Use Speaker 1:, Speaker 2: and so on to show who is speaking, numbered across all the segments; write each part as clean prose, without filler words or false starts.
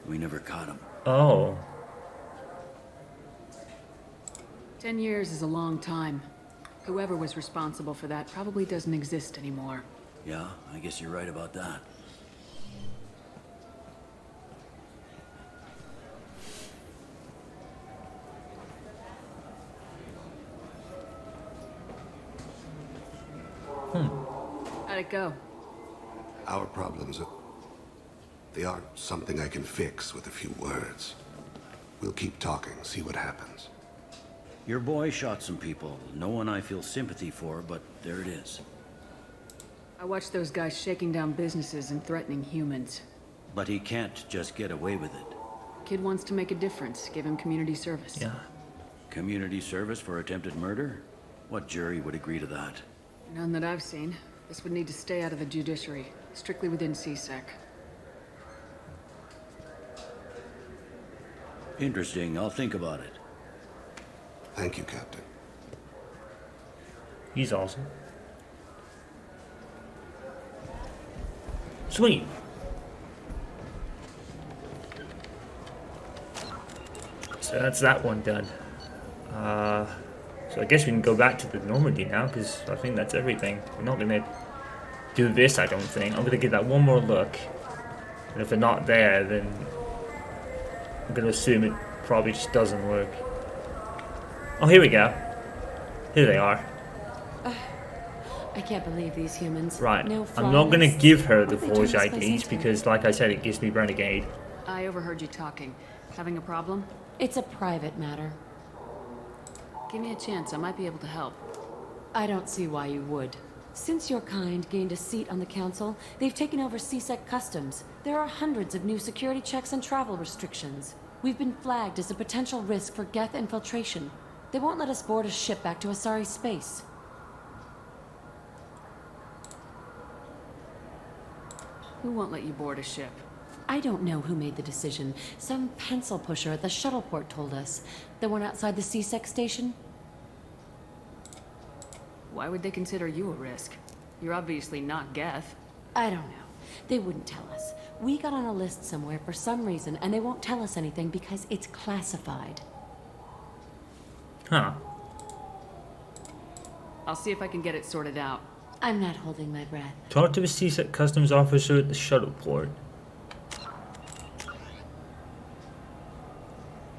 Speaker 1: We never caught him.
Speaker 2: Oh.
Speaker 3: 10 years is a long time. Whoever was responsible for that probably doesn't exist anymore.
Speaker 1: Yeah, I guess you're right about that.
Speaker 3: How'd it go?
Speaker 4: Our problems they aren't something I can fix with a few words. We'll keep talking, see what happens.
Speaker 1: Your boy shot some people. No one I feel sympathy for, but there it is.
Speaker 3: I watched those guys shaking down businesses and threatening humans.
Speaker 1: But he can't just get away with it.
Speaker 3: Kid wants to make a difference. Give him community service.
Speaker 2: Yeah.
Speaker 1: Community service for attempted murder? What jury would agree to that?
Speaker 3: None that I've seen. This would need to stay out of the judiciary. Strictly within CSEC.
Speaker 1: Interesting. I'll think about it.
Speaker 4: Thank you, Captain.
Speaker 2: He's awesome. Sweet. So that's that one done. So I guess we can go back to the Normandy now, because I think that's everything. We're not going to do this, I don't think. I'm going to give that one more look. And if they're not there, then I'm going to assume it probably just doesn't work. Oh, here we go. Here they are.
Speaker 5: I can't believe these humans.
Speaker 2: Right.
Speaker 5: No
Speaker 2: I'm not going to give her the
Speaker 5: What they
Speaker 2: forged
Speaker 5: turn this place
Speaker 2: IDs
Speaker 5: into?
Speaker 2: because, like I said, it gives me Renegade.
Speaker 3: I overheard you talking. Having a problem?
Speaker 5: It's a private matter.
Speaker 3: Give me a chance. I might be able to help.
Speaker 5: I don't see why you would. Since your kind gained a seat on the council, they've taken over CSEC customs. There are hundreds of new security checks and travel restrictions. We've been flagged as a potential risk for Geth infiltration. They won't let us board a ship back to Asari space.
Speaker 3: Who won't let you board a ship?
Speaker 5: I don't know who made the decision. Some pencil pusher at the shuttle port told us. The one outside the CSEC station?
Speaker 3: Why would they consider you a risk? You're obviously not Geth.
Speaker 5: I don't know. They wouldn't tell us. We got on a list somewhere for some reason, and they won't tell us anything because it's classified.
Speaker 2: Huh.
Speaker 3: I'll see if I can get it sorted out.
Speaker 5: I'm not holding my breath.
Speaker 2: Talk to a CSEC customs officer at the shuttle port.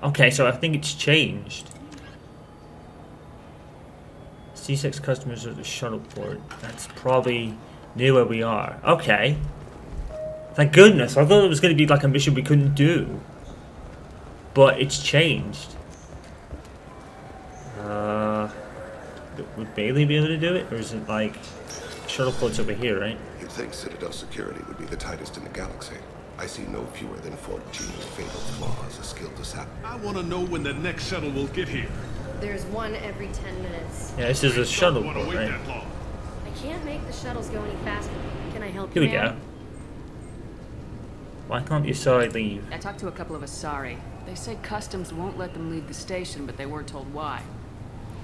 Speaker 2: Okay, so I think it's changed. C6 customers at the shuttle port. That's probably near where we are. Okay. Thank goodness. I thought it was going to be like a mission we couldn't do. But it's changed. Would Bailey be able to do it? Or is it like... Shuttle port's over here, right?
Speaker 4: You'd think Citadel security would be the tightest in the galaxy. I see no fewer than 14 fatal flaws, a skilled assassin.
Speaker 6: I want to know when the next shuttle will get here.
Speaker 7: There's one every 10 minutes.
Speaker 2: Yeah, this is a shuttle
Speaker 6: Don't want to
Speaker 2: port,
Speaker 6: wait
Speaker 2: right?
Speaker 6: that long.
Speaker 7: I can't make the shuttles go any faster. Can I help
Speaker 2: Here
Speaker 7: you,
Speaker 2: we
Speaker 7: ma'am?
Speaker 2: go. Why can't the Asari leave?
Speaker 3: I talked to a couple of Asari. They say customs won't let them leave the station, but they weren't told why.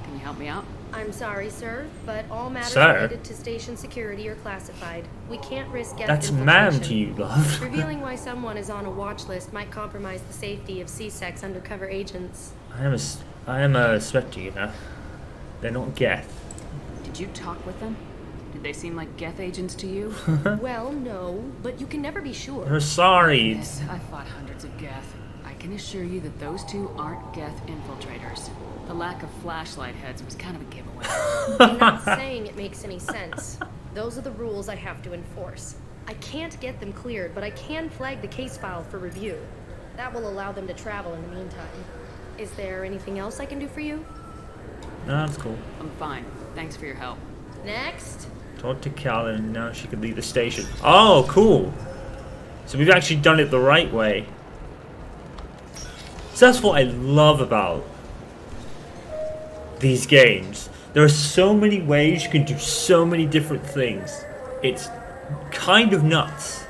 Speaker 3: Can you help me out?
Speaker 7: I'm sorry, sir, but all matters
Speaker 2: Sir?
Speaker 7: related to station security are classified. We can't risk Geth
Speaker 2: That's
Speaker 7: infiltration.
Speaker 2: ma'am to you, love.
Speaker 7: Revealing why someone is on a watch list might compromise the safety of CSEC's undercover agents.
Speaker 2: I am a spectre, you know. They're not Geth.
Speaker 3: Did you talk with them? Did they seem like Geth agents to you?
Speaker 7: Well, no, but you can never be sure.
Speaker 2: They're sorry.
Speaker 3: Yes, I fought hundreds of Geth. I can assure you that those two aren't Geth infiltrators. The lack of flashlight heads was kind of a giveaway.
Speaker 7: I'm not saying it makes any sense. Those are the rules I have to enforce. I can't get them cleared, but I can flag the case file for review. That will allow them to travel in the meantime. Is there anything else I can do for you?
Speaker 2: No, that's cool.
Speaker 3: I'm fine. Thanks for your help.
Speaker 7: Next.
Speaker 2: Talk to Callan and now she can leave the station. Oh, cool. So we've actually done it the right way. So that's what I love about these games. There are so many ways you can do so many different things. It's kind of nuts.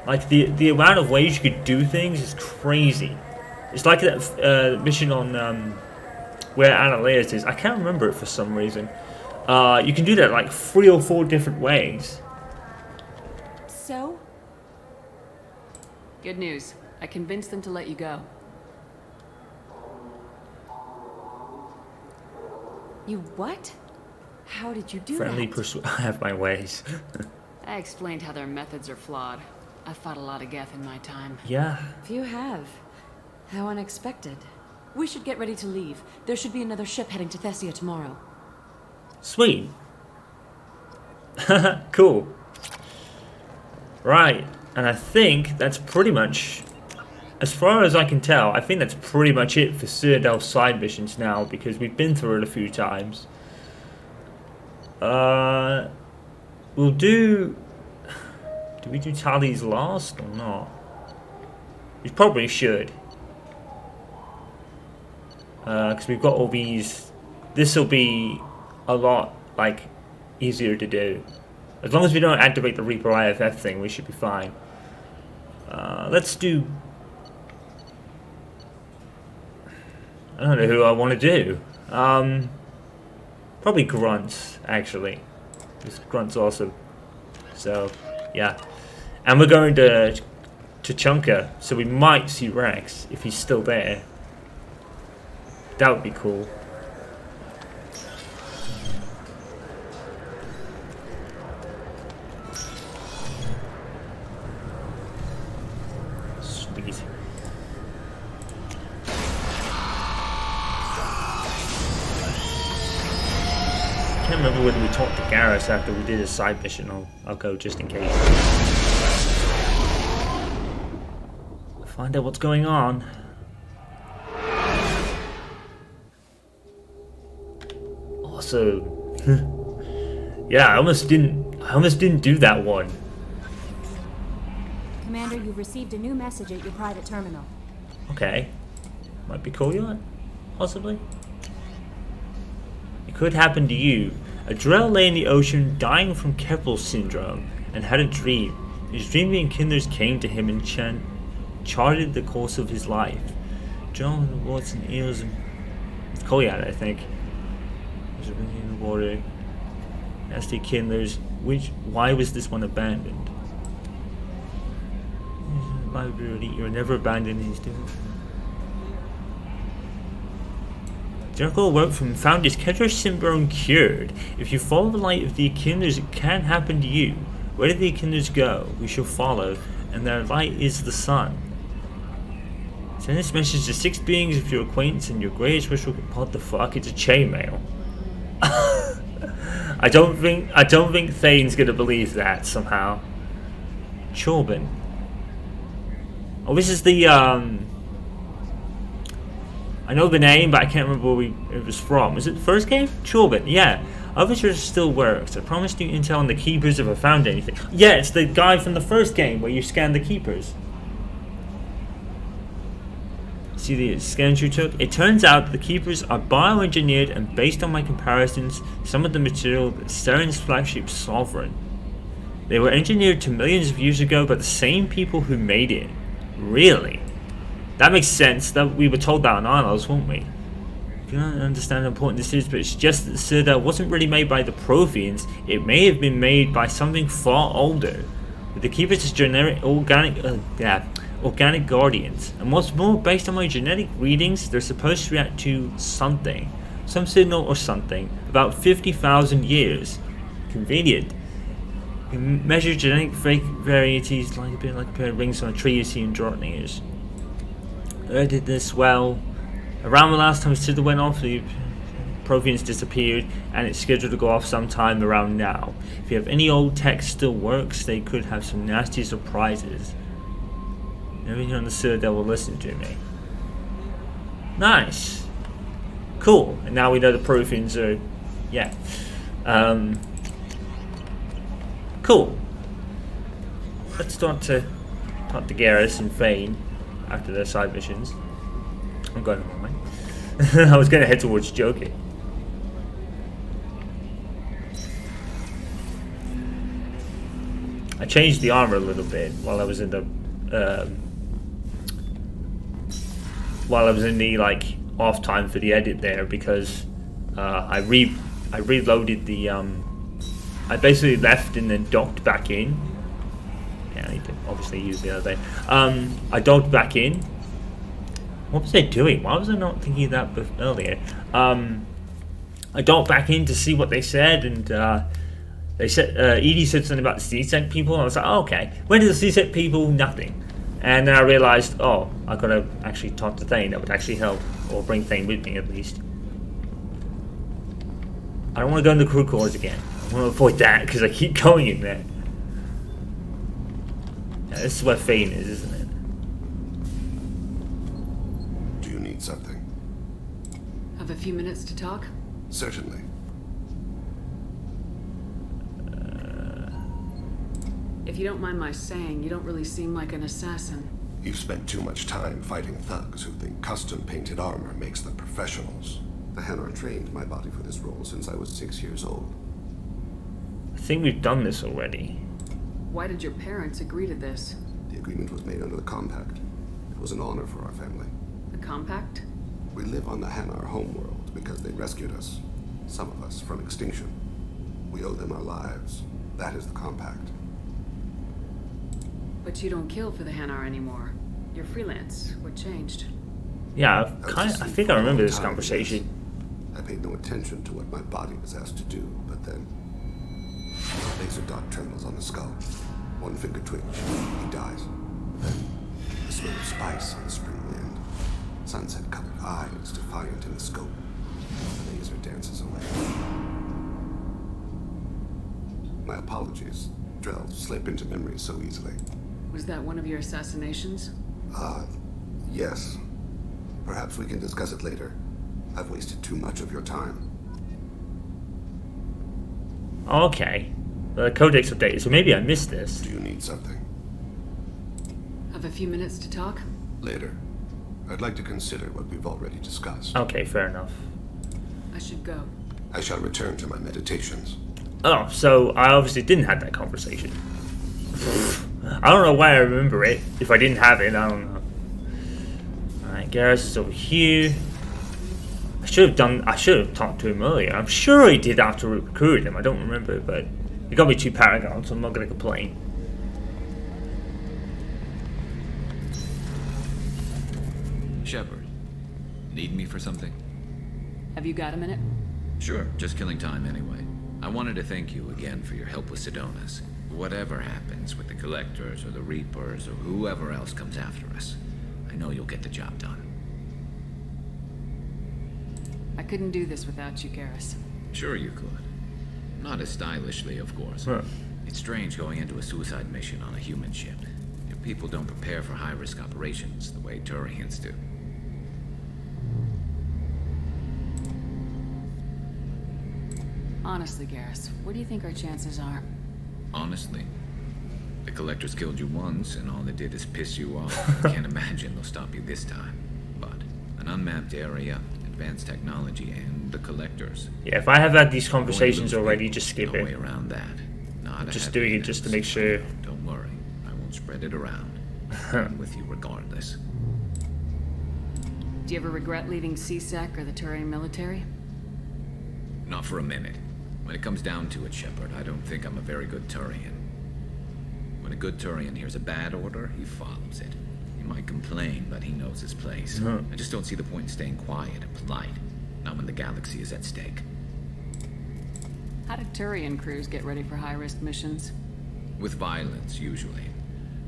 Speaker 2: Like the amount of ways you could do things is crazy. It's like that mission on where Annaleus is. I can't remember it for some reason. You can do that like 3 or 4 different ways.
Speaker 5: So?
Speaker 3: Good news. I convinced them to let you go.
Speaker 5: You what? How did you do
Speaker 2: Friendly
Speaker 5: that?
Speaker 2: I have my ways.
Speaker 3: I explained how their methods are flawed. I've fought a lot of Geth in my time.
Speaker 2: Yeah.
Speaker 5: If you have. How unexpected. We should get ready to leave. There should be another ship heading to Thessia tomorrow.
Speaker 2: Sweet. Cool. Right. And I think that's pretty much, as far as I can tell, I think that's pretty much it for Citadel's side missions now, because we've been through it a few times. We'll do... Do we do Tali's last or not? We probably should. Because we've got all these... This will be a lot, like, easier to do. As long as we don't activate the Reaper IFF thing, we should be fine. Let's do... I don't know who I want to do. Probably Grunts, actually. Because Grunts awesome. So, yeah. And we're going to Chunka, so we might see Rex if he's still there. That would be cool. Sweet. I can't remember whether we talked to Garrus after we did a side mission. I'll go just in case. Find out what's going on. Awesome. Yeah, I almost didn't do that one.
Speaker 8: Commander, you've received a new message at your private terminal.
Speaker 2: Okay. Might be cool, yet, possibly. It could happen to you. A Drell lay in the ocean dying from Keppel syndrome and had a dream. His dream the Enkindlers came to him and charted the course of his life. John, Watson, Eels, and Koyat, I think. There's a ring in the water. Nasty Kindlers. Why was this one abandoned? You were never abandoned. He's doing. Jericho awoke from found his Ketra syndrome cured. If you follow the light of the Enkindlers, it can happen to you. Where did the Enkindlers go? We shall follow, and their light is the sun. Send this message to 6 beings of your acquaintance and your greatest wish will... What the fuck? It's a chainmail. I don't think Thane's gonna believe that somehow. Chorbin. Oh, this is the I know the name, but I can't remember where it was from. Is it the first game? Chorbin, yeah. Overtures still works. I promised you intel on the keepers if I found anything. Yeah, it's the guy from the first game where you scan the keepers. See the scans you took? It turns out the keepers are bioengineered, and based on my comparisons, some of the material that Saren's flagship Sovereign. They were engineered to millions of years ago by the same people who made it. Really? That makes sense. That we were told that on Isles, weren't we? I don't understand how important this is, but it's just that Citadel wasn't really made by the Protheans. It may have been made by something far older. But the keepers is generic organic guardians, and what's more, based on my genetic readings, they're supposed to react to something, some signal or something, about 50,000 years. Convenient. You can measure genetic varieties like a pair of rings on a tree you see in Jortningers. I did this well. Around the last time Citadel went off, the Protheans disappeared, and it's scheduled to go off sometime around now. If you have any old tech still works, they could have some nasty surprises. Everyone on the Citadel will listen to me. Nice. Cool. And now we know the Protheans are... Yeah. Cool. Let's talk to Garrus and Thane after their side missions. I'm going the wrong way. I was going to head towards Joker. I changed the armor a little bit while I was in the like off time for the edit there, because I reloaded the I basically left and then docked back in Okay, I need to obviously use the other day. I dogged back in. What was I doing? Why was I not thinking of that earlier? I dogged back in to see what they said, and they said Edie said something about the CSEC people. And I was like, oh, okay. When did the CSEC people? Nothing. And then I realized, oh, I gotta actually talk to Thane. That would actually help, or bring Thane with me at least. I don't want to go in the crew quarters again. I want to avoid that because I keep going in there. Yeah, this is where Thane is, isn't it?
Speaker 4: Do you need something?
Speaker 3: Have a few minutes to talk?
Speaker 4: Certainly.
Speaker 3: If you don't mind my saying, you don't really seem like an assassin.
Speaker 4: You've spent too much time fighting thugs who think custom-painted armor makes them professionals. The Hanar trained my body for this role since I was 6 years old.
Speaker 2: I think we've done this already.
Speaker 3: Why did your parents agree to this?
Speaker 4: The agreement was made under the Compact. It was an honor for our family.
Speaker 3: The compact?
Speaker 4: We live on the Hanar homeworld because they rescued us, some of us, from extinction. We owe them our lives. That is the Compact.
Speaker 3: But you don't kill for the Hanar anymore. You're freelance. What changed?
Speaker 2: Yeah, I think I remember this conversation.
Speaker 4: I paid no attention to what my body was asked to do, but then laser dot trembles on the skull. One finger twitch, he dies. Then the smell of spice on the spring wind. Sunset-colored eyes defiant in the scope. The laser dances away. My apologies. Drells slip into memory so easily.
Speaker 3: Was that one of your assassinations?
Speaker 4: Yes. Perhaps we can discuss it later. I've wasted too much of your time.
Speaker 2: Okay. The codex updated, so maybe I missed this.
Speaker 4: Do you need something?
Speaker 3: Have a few minutes to talk?
Speaker 4: Later. I'd like to consider what we've already discussed.
Speaker 2: Okay, fair enough.
Speaker 3: I should go.
Speaker 4: I shall return to my meditations.
Speaker 2: Oh, so I obviously didn't have that conversation. I don't know why I remember it. If I didn't have it, I don't know. Alright, Garrus is over here. I should have talked to him earlier. I'm sure I did after we recruited him. I don't remember, but he got me 2 Paragons, so I'm not gonna complain.
Speaker 9: Shepard, need me for something?
Speaker 3: Have you got a minute?
Speaker 9: Sure, just killing time anyway. I wanted to thank you again for your help with Sidonis. Whatever happens with the Collectors or the Reapers or whoever else comes after us, I know you'll get the job done.
Speaker 3: I couldn't do this without you, Garrus.
Speaker 9: Sure you could. Not as stylishly, of course.
Speaker 2: Huh.
Speaker 9: It's strange going into a suicide mission on a human ship. Your people don't prepare for high-risk operations the way Turians do.
Speaker 3: Honestly, Garrus, what do you think our chances are?
Speaker 9: Honestly, the Collectors killed you once, and all they did is piss you off. I can't imagine they'll stop you this time. But an unmapped area, advanced technology, and the Collectors.
Speaker 2: Yeah, if I have had these conversations already, just skip
Speaker 9: No way
Speaker 2: it.
Speaker 9: around that. Not a
Speaker 2: Just
Speaker 9: happy
Speaker 2: doing it just to make sure.
Speaker 9: Don't worry, I won't spread it around. I'm with you regardless.
Speaker 3: Do you ever regret leaving CSEC or the Turian military?
Speaker 9: Not for a minute. When it comes down to it, Shepard, I don't think I'm a very good Turian. When a good Turian hears a bad order, he follows it. He might complain, but he knows his place. I just don't see the point in staying quiet and polite. Not when the galaxy is at stake.
Speaker 3: How do Turian crews get ready for high-risk missions?
Speaker 9: With violence, usually.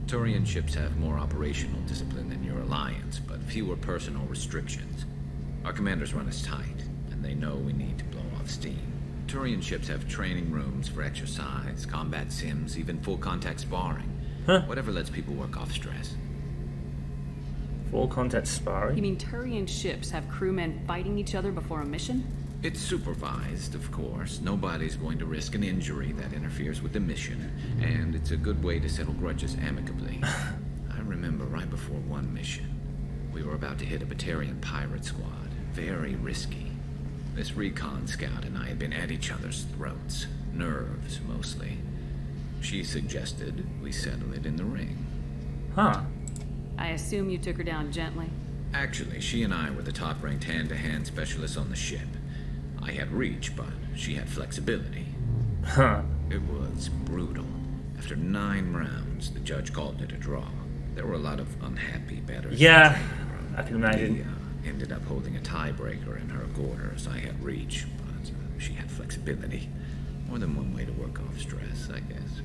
Speaker 9: Turian ships have more operational discipline than your alliance, but fewer personal restrictions. Our commanders run us tight, and they know we need to blow off steam. Turian ships have training rooms for exercise, combat sims, even full-contact sparring. Whatever lets people work off stress.
Speaker 2: Full contact sparring?
Speaker 3: You mean Turian ships have crewmen fighting each other before a mission?
Speaker 9: It's supervised, of course. Nobody's going to risk an injury that interferes with the mission, and it's a good way to settle grudges amicably. I remember right before one mission, we were about to hit a Batarian pirate squad. Very risky. This recon scout and I had been at each other's throats. Nerves, mostly. She suggested we settle it in the ring.
Speaker 2: Huh.
Speaker 3: I assume you took her down gently.
Speaker 9: Actually, she and I were the top-ranked hand-to-hand specialists on the ship. I had reach, but she had flexibility.
Speaker 2: Huh.
Speaker 9: It was brutal. After 9 rounds, the judge called it a draw. There were a lot of unhappy bettors.
Speaker 2: Yeah, I can imagine.
Speaker 9: We ended up holding a tiebreaker in her quarters. I had reach, but she had flexibility. More than one way to work off stress, I guess.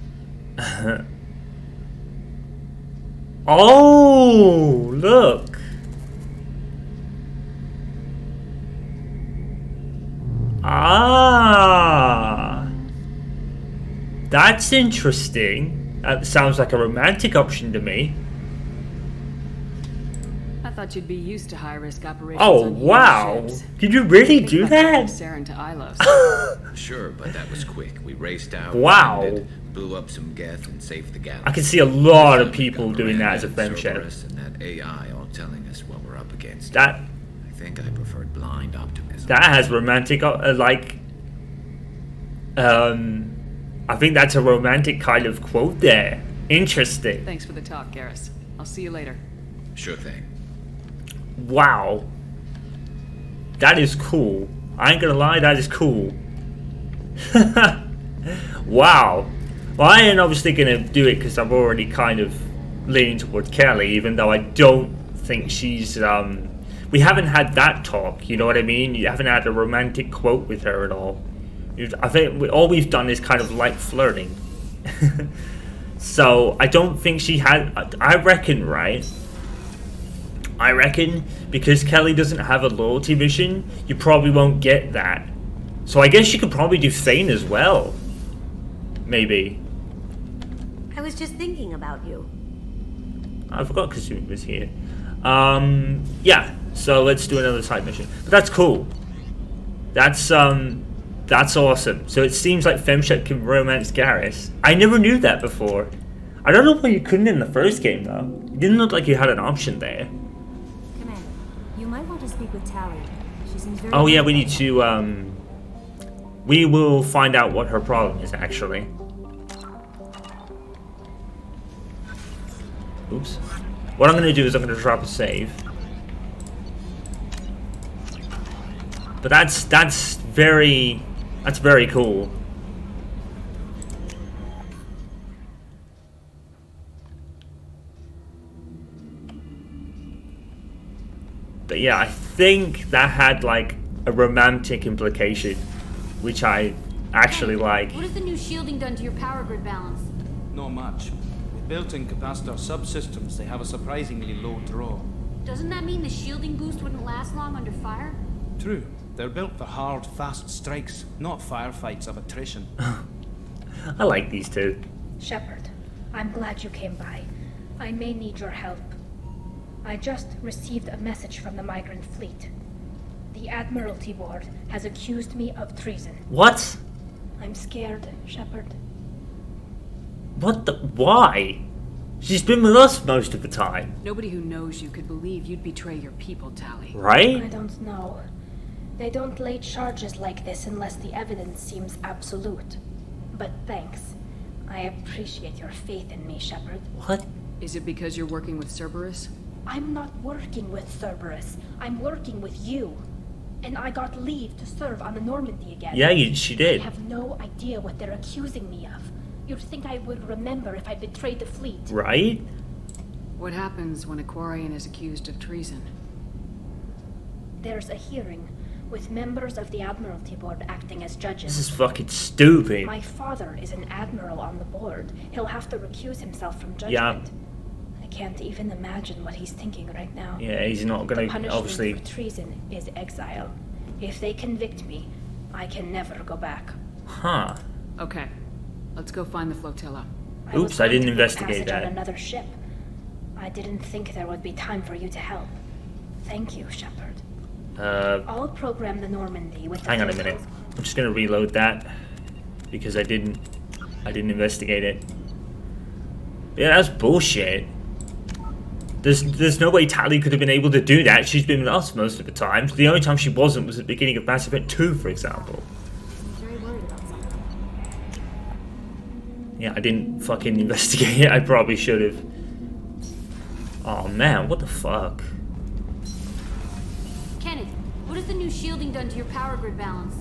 Speaker 2: Oh, look. Ah. That's interesting. That sounds like a romantic option to me.
Speaker 3: I thought you'd be used to high-risk operations.
Speaker 2: Oh,
Speaker 3: on huge
Speaker 2: wow.
Speaker 3: ships.
Speaker 2: Did you really
Speaker 3: Think
Speaker 2: do
Speaker 3: about taking
Speaker 2: that?
Speaker 3: Saren to Ilos.
Speaker 9: Sure, but that was quick. We raced out,
Speaker 2: Wow.
Speaker 9: landed, blew up some Geth, and saved the galaxy.
Speaker 2: I can see a lot of
Speaker 9: We
Speaker 2: people
Speaker 9: got
Speaker 2: doing that as a
Speaker 9: Miranda,
Speaker 2: fem ship.
Speaker 9: Cerberus, and that AI all telling us what we're up against.
Speaker 2: That
Speaker 9: I think I preferred blind optimism.
Speaker 2: that has romantic, I think that's a romantic kind of quote there. Interesting.
Speaker 3: Thanks for the talk, Garrus. I'll see you later.
Speaker 9: Sure thing.
Speaker 2: Wow. That is cool. I ain't gonna lie, that is cool. Wow. Well, I ain't obviously gonna do it because I'm already kind of leaning towards Kelly, even though I don't think she's, we haven't had that talk, you know what I mean? You haven't had a romantic quote with her at all. I think all we've done is kind of light flirting. So, I don't think she had, I reckon, right? I reckon because Kelly doesn't have a loyalty mission, you probably won't get that. So I guess you could probably do Thane as well. Maybe.
Speaker 10: I was just thinking about you.
Speaker 2: I forgot Kasumi was here. Yeah, so let's do another side mission. But that's cool. That's awesome. So it seems like Femshep can romance Garrus. I never knew that before. I don't know why you couldn't in the first game though. It didn't look like you had an option there.
Speaker 8: Commander, you might want to speak with Tally. She seems very...
Speaker 2: Oh yeah, we need to, we will find out what her problem is, actually. Oops. What I'm going to do is I'm going to drop a save. But that's very cool. But yeah, I think that had like a romantic implication, which I actually like.
Speaker 5: What has the new shielding done to your power grid balance?
Speaker 11: Not much. With built-in capacitor subsystems, they have a surprisingly low draw.
Speaker 5: Doesn't that mean the shielding boost wouldn't last long under fire?
Speaker 11: True. They're built for hard, fast strikes, not firefights of attrition.
Speaker 2: I like these two.
Speaker 12: Shepard, I'm glad you came by. I may need your help. I just received a message from the migrant fleet. The Admiralty Board has accused me of treason.
Speaker 2: What?
Speaker 12: I'm scared, Shepard.
Speaker 2: What the? Why? She's been with us most of the time.
Speaker 3: Nobody who knows you could believe you'd betray your people, Tally.
Speaker 2: Right?
Speaker 12: I don't know. They don't lay charges like this unless the evidence seems absolute. But thanks. I appreciate your faith in me, Shepard.
Speaker 2: What?
Speaker 3: Is it because you're working with Cerberus?
Speaker 12: I'm not working with Cerberus. I'm working with you. And I got leave to serve on the Normandy again.
Speaker 2: Yeah, she did.
Speaker 12: I have no idea what they're accusing me of. You'd think I would remember if I betrayed the fleet.
Speaker 2: Right?
Speaker 3: What happens when a Quarian is accused of treason?
Speaker 12: There's a hearing, with members of the Admiralty Board acting as judges.
Speaker 2: This is fucking stupid.
Speaker 12: My father is an admiral on the board. He'll have to recuse himself from judgment.
Speaker 2: Yeah.
Speaker 12: I can't even imagine what he's thinking right now.
Speaker 2: Yeah, he's not
Speaker 12: The
Speaker 2: gonna,
Speaker 12: punishment
Speaker 2: obviously.
Speaker 12: for treason is exile. If they convict me, I can never go back.
Speaker 2: Huh.
Speaker 3: Okay, let's go find the flotilla.
Speaker 2: Oops, I didn't
Speaker 12: Take
Speaker 2: investigate
Speaker 12: passage on
Speaker 2: that.
Speaker 12: another ship. I didn't think there would be time for you to help. Thank you, Shepard. I'll program the Normandy with the
Speaker 2: Hang on a minute. I'm just gonna reload that because I didn't investigate it. Yeah, that's bullshit. There's no way Tally could have been able to do that. She's been with us most of the time. The only time she wasn't was at the beginning of Mass Effect 2, for example.
Speaker 8: She's very worried about something.
Speaker 2: Yeah, I didn't fucking investigate it. I probably should have. Oh man, what the fuck?
Speaker 5: Kenneth, what has the new shielding done to your power grid balance?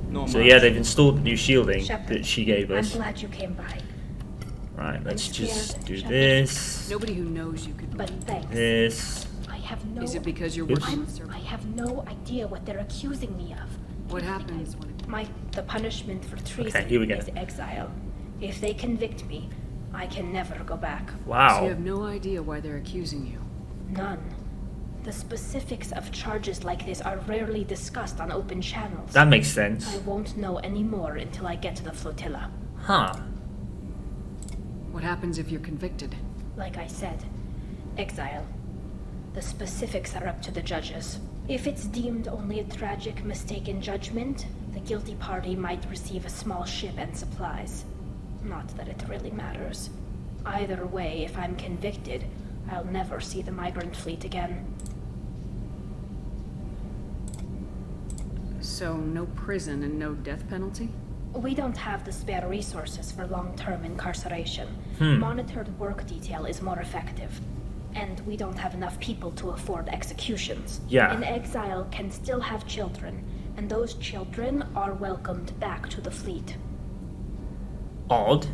Speaker 11: Not
Speaker 2: So
Speaker 11: much.
Speaker 2: yeah, they've installed the new shielding
Speaker 12: Shepard,
Speaker 2: that she gave us.
Speaker 12: I'm glad you came by.
Speaker 2: Right, let's
Speaker 12: I'm
Speaker 2: just
Speaker 12: scared,
Speaker 2: do
Speaker 12: Shepard.
Speaker 2: this.
Speaker 3: Nobody who knows you could
Speaker 12: But
Speaker 3: believe.
Speaker 12: thanks.
Speaker 2: This.
Speaker 12: I have no.
Speaker 3: Is it because you're
Speaker 2: Oops.
Speaker 3: working with Sir?
Speaker 12: I have no idea what they're accusing me of.
Speaker 3: What happens when
Speaker 12: The punishment for treason
Speaker 2: Okay, here we go.
Speaker 12: is exile. If they convict me, I can never go back.
Speaker 3: So you
Speaker 2: Wow.
Speaker 3: have no idea why they're accusing you.
Speaker 12: None. The specifics of charges like this are rarely discussed on open channels.
Speaker 2: That makes
Speaker 12: I
Speaker 2: sense.
Speaker 12: won't know any more until I get to the flotilla.
Speaker 2: Huh.
Speaker 3: What happens if you're convicted?
Speaker 12: Like I said, exile. The specifics are up to the judges. If it's deemed only a tragic mistake in judgment, the guilty party might receive a small ship and supplies. Not that it really matters. Either way, if I'm convicted, I'll never see the migrant fleet again.
Speaker 3: So no prison and no death penalty?
Speaker 12: We don't have the spare resources for long-term incarceration. Monitored work detail is more effective. And we don't have enough people to afford executions.
Speaker 2: Yeah.
Speaker 12: An exile can still have children, and those children are welcomed back to the fleet.
Speaker 2: Odd.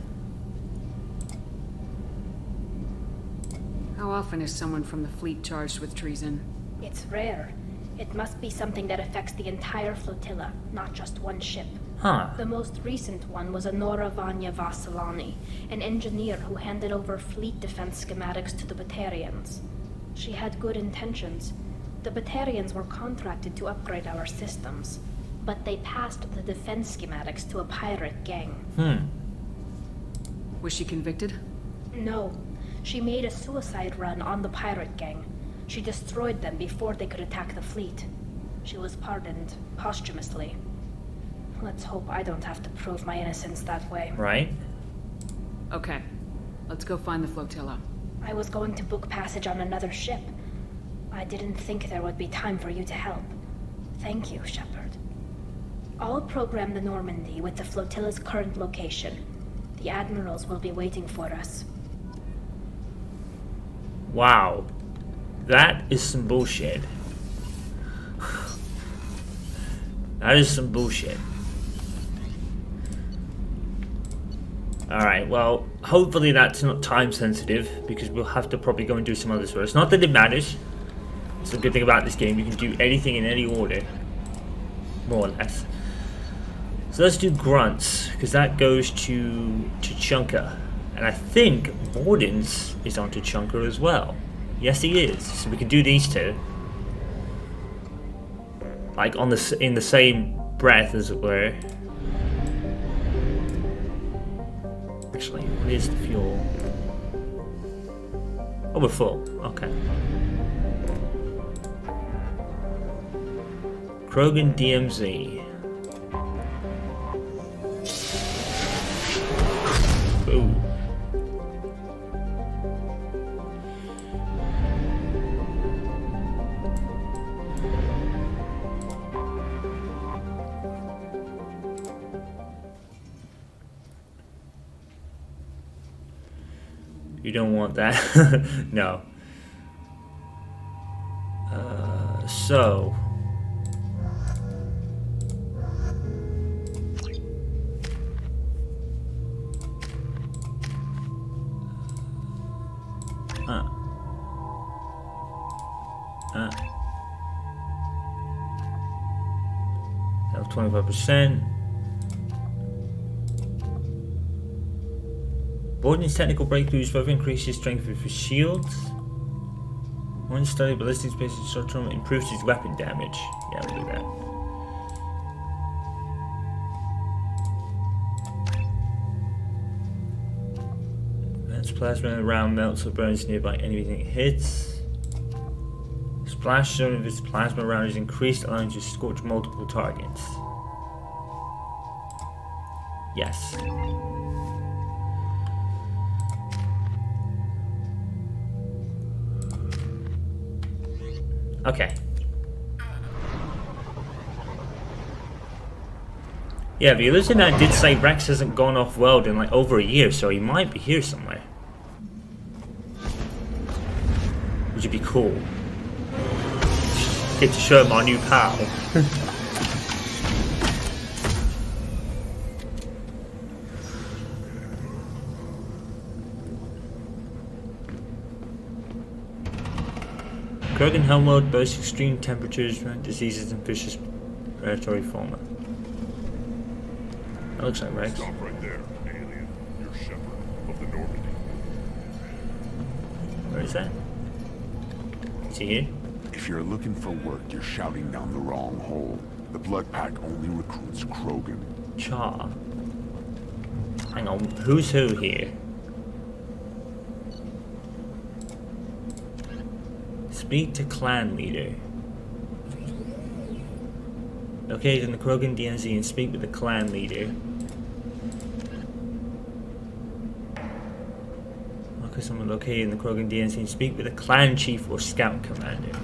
Speaker 3: How often is someone from the fleet charged with treason?
Speaker 12: It's rare. It must be something that affects the entire flotilla, not just one ship.
Speaker 2: Huh.
Speaker 12: The most recent one was Anora Vanya Vasilani, an engineer who handed over fleet defense schematics to the Batarians. She had good intentions. The Batarians were contracted to upgrade our systems, but they passed the defense schematics to a pirate gang.
Speaker 3: Was she convicted?
Speaker 12: No, she made a suicide run on the pirate gang. She destroyed them before they could attack the fleet. She was pardoned posthumously. Let's hope I don't have to prove my innocence that way.
Speaker 2: Right.
Speaker 3: Okay. Let's go find the flotilla.
Speaker 12: I was going to book passage on another ship. I didn't think there would be time for you to help. Thank you, Shepard. I'll program the Normandy with the flotilla's current location. The admirals will be waiting for us.
Speaker 2: Wow. That is some bullshit. That is some bullshit. Alright, well, hopefully that's not time sensitive, because we'll have to probably go and do some other stuff. It's not that it matters. It's the good thing about this game, you can do anything in any order. More or less. So let's do grunts, because that goes to Chunka. And I think Morden's is on Chunka as well. Yes, he is. So we can do these two. Like on in the same breath, as it were. Actually, what is the fuel? Oh, we're full. Okay. Krogan DMZ. Ooh. You don't want that. No. So. Health 25%. Borden's technical breakthroughs further increases strength of his shields. One study ballistic based instructor improves his weapon damage. Yeah, we'll do that. Advanced plasma around melts or burns nearby anything it hits. Splash zone of its plasma round is increased, allowing you to scorch multiple targets. Yes. Okay. Yeah, the other thing I did say, Wrex hasn't gone off world in like over a year, so he might be here somewhere. Which would be cool. Get to show him our new pal. Krogan homeworld boasts extreme temperatures, diseases, and vicious predatory fauna. That looks like Rex.
Speaker 6: Stop right there, alien. You're Shepard of the Normandy.
Speaker 2: Where is that? Is he here?
Speaker 13: If you're looking for work, you're shouting down the wrong hole. The Blood Pack only recruits Krogan.
Speaker 2: Char. Hang on, who's who here? Speak to clan leader. Locate in the Krogan DNZ and speak with the clan leader. Look at someone located in the Krogan DNZ and speak with the clan chief or scout commander.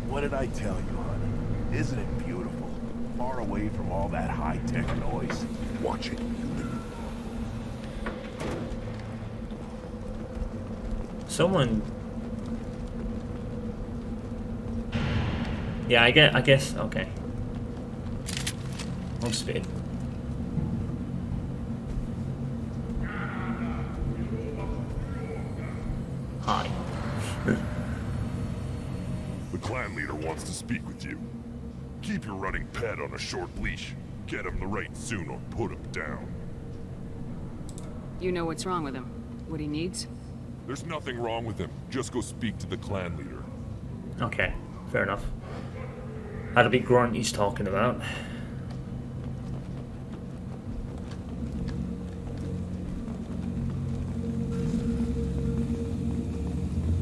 Speaker 13: What did I tell you, honey? Isn't it beautiful? Far away from all that high-tech noise. Watch it.
Speaker 2: Someone. Yeah, I guess. Okay. On speed. Hi.
Speaker 6: The clan leader wants to speak with you. Keep your running pet on a short leash. Get him the right soon or put him down.
Speaker 3: You know what's wrong with him? What he needs?
Speaker 6: There's nothing wrong with him. Just go speak to the clan leader.
Speaker 2: Okay, fair enough. That'll be Grunt he's talking about.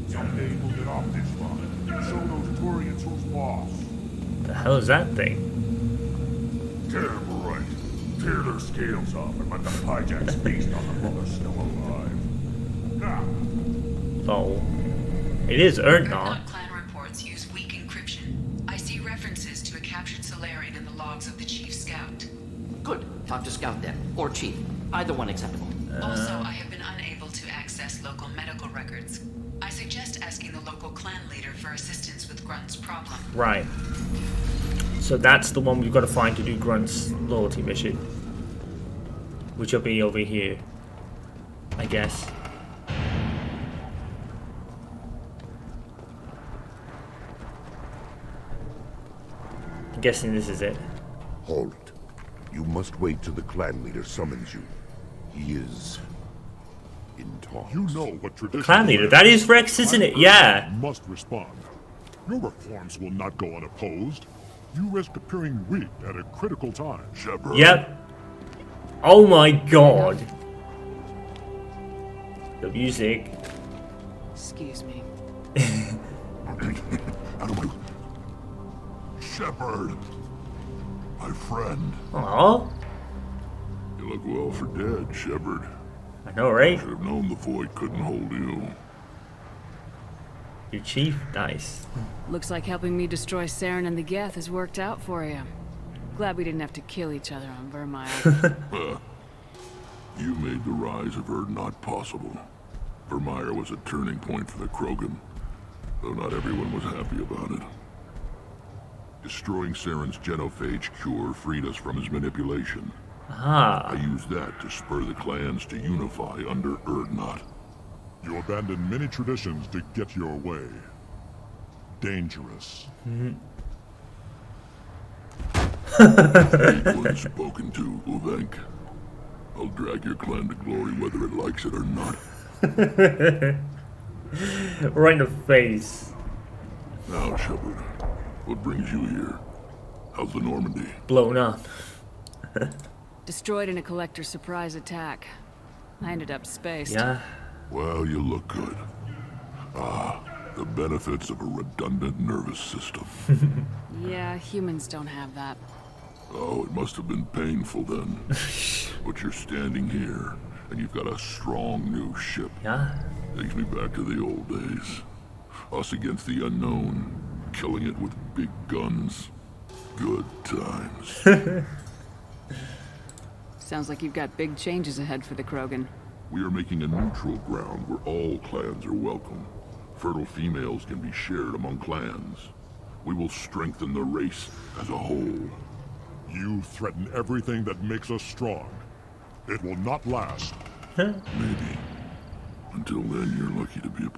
Speaker 13: Someday we'll get off this line. Show those Turians who's boss.
Speaker 2: The hell is that thing?
Speaker 13: Tear them right. Tear their scales off and let the Pyjaks feast on them while they're still alive. Now.
Speaker 2: Oh. It is Erdnot.
Speaker 3: Clan reports use weak encryption. I see references to a captured Solarian in the logs of the Chief Scout.
Speaker 14: Good. Talk to Scout then. Or Chief. Either one acceptable.
Speaker 3: Also, I have been unable to access local medical records. I suggest asking the local clan leader for assistance with Grunt's problem.
Speaker 2: Right. So that's the one we've got to find to do Grunt's loyalty mission. Which will be over here. I guess. I'm guessing this is it.
Speaker 13: Halt. You must wait till the clan leader summons you. He is in talks.
Speaker 6: You know what tradition.
Speaker 2: Clan leader, that is Rex, isn't it? Yeah.
Speaker 6: Must respond. Your reforms will not go unopposed. You risk appearing weak at a critical time. Shepard.
Speaker 2: Yep. Oh my god. The music.
Speaker 3: Excuse me.
Speaker 6: Shepard. My friend.
Speaker 2: Aww.
Speaker 6: You look well for dead, Shepard.
Speaker 2: I know, right?
Speaker 6: Should have known the void couldn't hold you.
Speaker 2: Your chief? Nice.
Speaker 3: Looks like helping me destroy Saren and the Geth has worked out for you. Glad we didn't have to kill each other on Vermeer.
Speaker 6: You made the rise of Erdnot possible. Vermeer was a turning point for the Krogan, though not everyone was happy about it. Destroying Saren's genophage cure freed us from his manipulation.
Speaker 2: Ah.
Speaker 6: I used that to spur the clans to unify under Erdnot. You abandoned many traditions to get your way. Dangerous. Anyone spoken to, Uvenk. I'll drag your clan to glory whether it likes it or not.
Speaker 2: Right in the face.
Speaker 6: Now, Shepard, what brings you here? How's the Normandy?
Speaker 2: Blown up.
Speaker 3: Destroyed in a collector surprise attack. I ended up spaced.
Speaker 2: Yeah.
Speaker 6: Well, you look good. Ah, the benefits of a redundant nervous system.
Speaker 3: Yeah, humans don't have that.
Speaker 6: Oh, it must have been painful then. But you're standing here, and you've got a strong new ship.
Speaker 2: Yeah.
Speaker 6: Takes me back to the old days. Us against the unknown, killing it with big guns. Good times.
Speaker 3: Sounds like you've got big changes ahead for the Krogan.
Speaker 6: We are making a neutral ground where all clans are welcome. Fertile females can be shared among clans. We will strengthen the race as a whole. You threaten everything that makes us strong. It will not last.
Speaker 2: Huh?
Speaker 6: Maybe. Until then, you're lucky to be a